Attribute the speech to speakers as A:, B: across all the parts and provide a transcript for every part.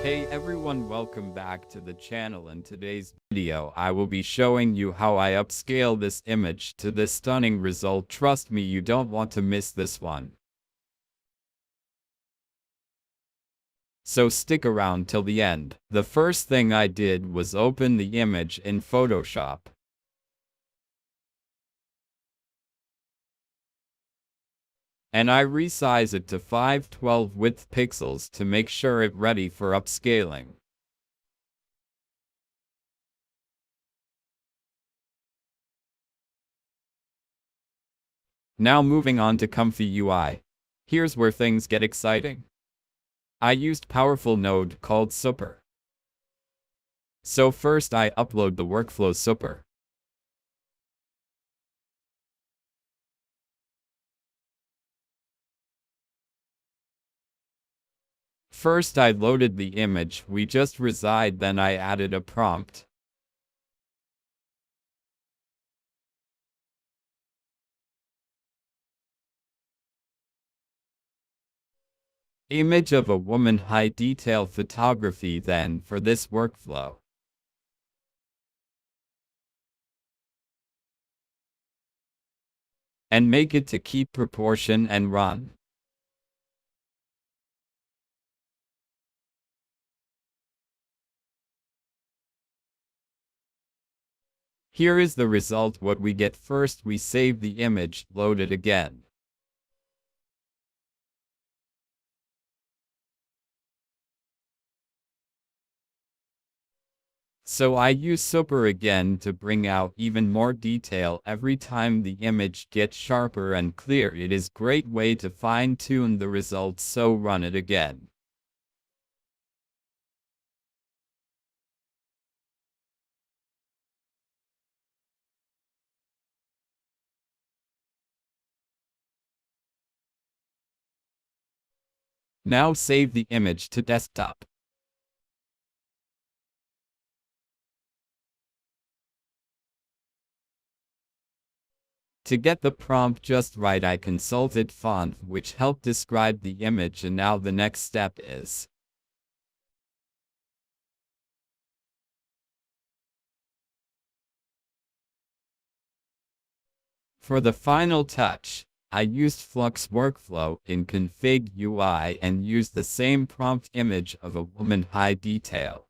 A: Hey everyone, welcome back to the channel. In today's video, I will be showing you how I upscale this image to this stunning result. Trust me, you don't want to miss this one. So stick around till the end. The first thing I did was open the image in Photoshop. And I resize it to 512 width pixels to make sure it ready for upscaling. Now moving on to ComfyUI. Here's where things get exciting. I used powerful node called Supir. So first I upload the workflow Supir. First I loaded the image we just reside, then I added a prompt. Image of a woman, high detail photography. Then for this workflow, and make it to keep proportion and run. Here is the result. What we get: first we save the image, load it again. So I use Supir again to bring out even more detail every time the image gets sharper and clear. It is a great way to fine-tune the results, so run it again. Now save the image to desktop. To get the prompt just right, I consulted font which helped describe the image, and now the next step is for the final touch. I used Flux Workflow in ComfyUI and used the same prompt, image of a woman, high detail.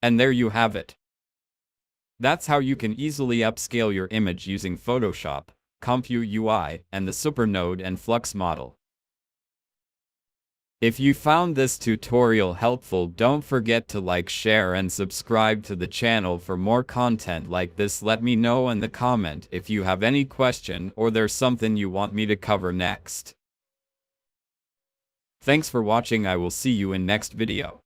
A: And there you have it. That's how you can easily upscale your image using Photoshop, ComfyUI, and the Supir node and Flux model. If you found this tutorial helpful, don't forget to like, share, and subscribe to the channel for more content like this. Let me know in the comment if you have any question or there's something you want me to cover next. Thanks for watching. I will see you in next video.